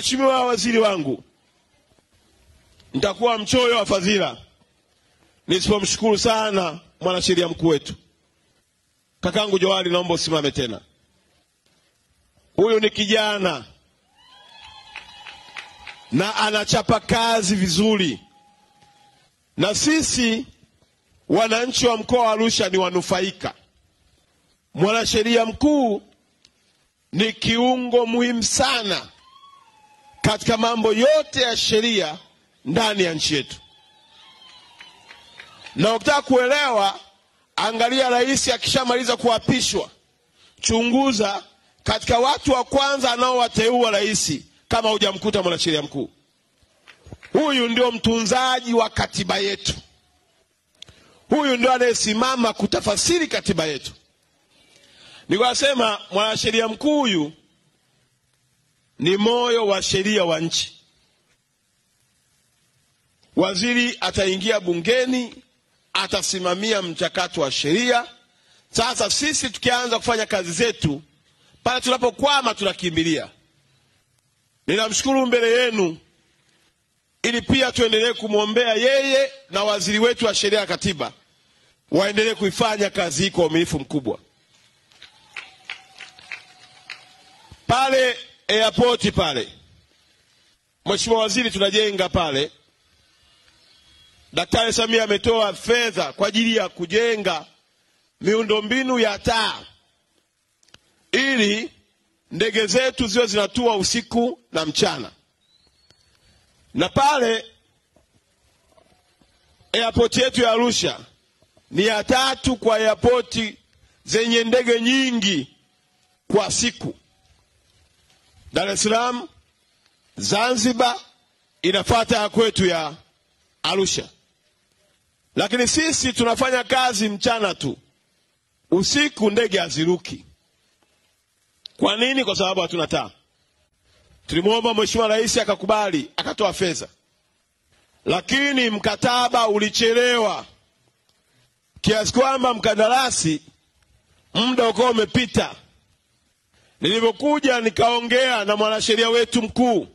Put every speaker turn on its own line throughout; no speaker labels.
Mheshimiwa waziri wangu, nitakuwa mchoyo wa fadhila nisipomshukuru sana mwanasheria mkuu wetu. Kakangu Johari, naomba usimame tena. Huyu ni kijana na anachapa kazi vizuri, na sisi wananchi wa mkoa wa Arusha ni wanufaika. Mwanasheria mkuu ni kiungo muhimu sana katika mambo yote ya sheria ndani ya nchi yetu. Na ukitaka kuelewa, angalia rais akishamaliza kuapishwa, chunguza katika watu wa kwanza anaowateua rais kama hujamkuta mwanasheria mkuu. Huyu ndio mtunzaji wa katiba yetu. Huyu ndio anayesimama kutafasiri katiba yetu. Nikasema mwanasheria mkuu huyu ni moyo wa sheria wa nchi. Waziri ataingia bungeni, atasimamia mchakato wa sheria. Sasa sisi tukianza kufanya kazi zetu, pale tunapokwama tunakimbilia. Ninamshukuru mbele yenu, ili pia tuendelee kumwombea yeye na waziri wetu wa sheria ya katiba waendelee kuifanya kazi hii kwa uaminifu mkubwa. Pale airport pale, Mheshimiwa Waziri, tunajenga pale. Daktari Samia ametoa fedha kwa ajili ya kujenga miundombinu ya taa ili ndege zetu ziwe zinatua usiku na mchana. Na pale airport yetu ya Arusha ni ya 3 kwa airport zenye ndege nyingi kwa siku. Dar es Salaam, Zanzibar inafuata ya kwetu ya Arusha. Lakini sisi tunafanya kazi mchana tu, usiku ndege haziruki. Kwa nini? Kwa sababu hatuna taa. Tulimwomba Mheshimiwa Rais akakubali, akatoa fedha, lakini mkataba ulichelewa kiasi kwamba mkandarasi muda uko umepita. Nilipokuja nikaongea na mwanasheria wetu mkuu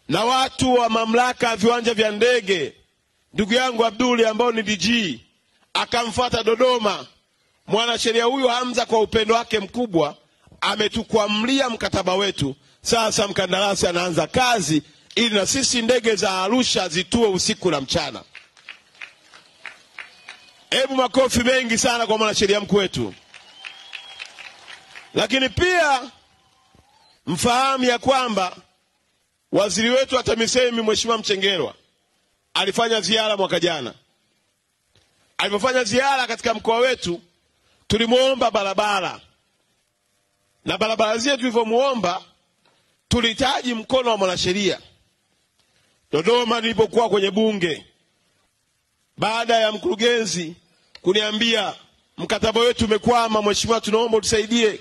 na watu wa mamlaka ya viwanja vya ndege, ndugu yangu Abduli ambao ni DG, akamfuata Dodoma. Mwanasheria huyu Hamza kwa upendo wake mkubwa ametukwamlia mkataba wetu. Sasa mkandarasi anaanza kazi ili na sisi ndege za Arusha zitue usiku na mchana. Hebu makofi mengi sana kwa mwanasheria mkuu wetu. Lakini pia mfahamu ya kwamba waziri wetu wa TAMISEMI Mheshimiwa Mchengerwa alifanya ziara mwaka jana. Alipofanya ziara katika mkoa wetu, tulimuomba barabara. Na barabara zile tulivyomuomba, tulihitaji mkono wa mwanasheria. Dodoma nilipokuwa kwenye bunge, baada ya mkurugenzi kuniambia mkataba wetu umekwama, mheshimiwa tunaomba utusaidie.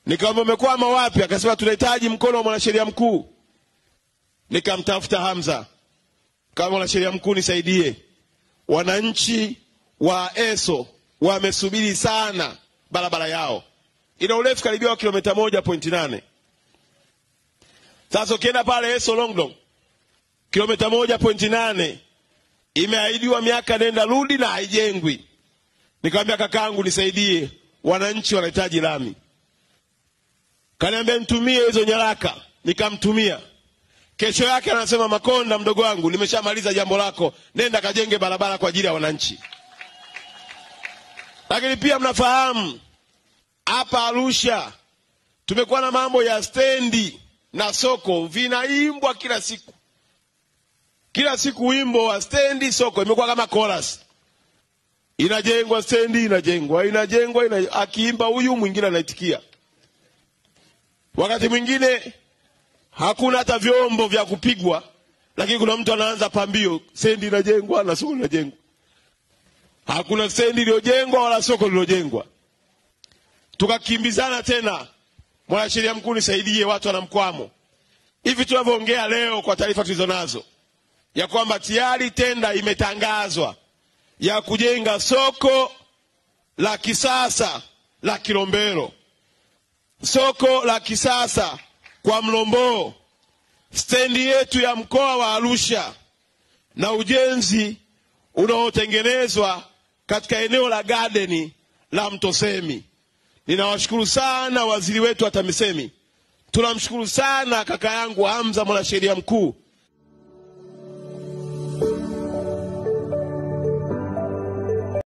Nikamwambia umekwama wapi? Akasema tunahitaji mkono wa mwanasheria mkuu. Nikamtafuta Hamza, kama mwanasheria mkuu nisaidie, wananchi wa Eso wamesubiri sana barabara yao. Ina urefu karibia wa kilomita 1.8. Sasa ukienda pale Eso Longdong, kilomita 1.8, imeahidiwa miaka nenda rudi na haijengwi. Nikamwambia kakangu nisaidie, wananchi wanahitaji lami. Kaniambia nitumie hizo nyaraka, nikamtumia. Kesho yake anasema Makonda mdogo wangu, nimeshamaliza jambo lako, nenda kajenge barabara kwa ajili ya wananchi. Lakini pia mnafahamu hapa Arusha tumekuwa na mambo ya stendi na soko vinaimbwa kila siku. Kila siku wimbo wa stendi soko imekuwa kama chorus. Inajengwa stendi, inajengwa, akiimba huyu mwingine anaitikia. Wakati mwingine hakuna hata vyombo vya kupigwa, lakini kuna mtu anaanza pambio, stendi inajengwa na soko linajengwa. Hakuna stendi iliyojengwa wala soko lililojengwa. Tukakimbizana tena, mwanasheria mkuu nisaidie, watu wana mkwamo. Hivi tunavyoongea leo, kwa taarifa tulizonazo, ya kwamba tayari tenda imetangazwa ya kujenga soko la kisasa la Kilombero. Soko la kisasa kwa Mlombo, stendi yetu ya mkoa wa Arusha na ujenzi unaotengenezwa katika eneo la Garden la Mtosemi. Ninawashukuru sana waziri wetu wa TAMISEMI. Tunamshukuru sana kaka yangu Hamza mwanasheria mkuu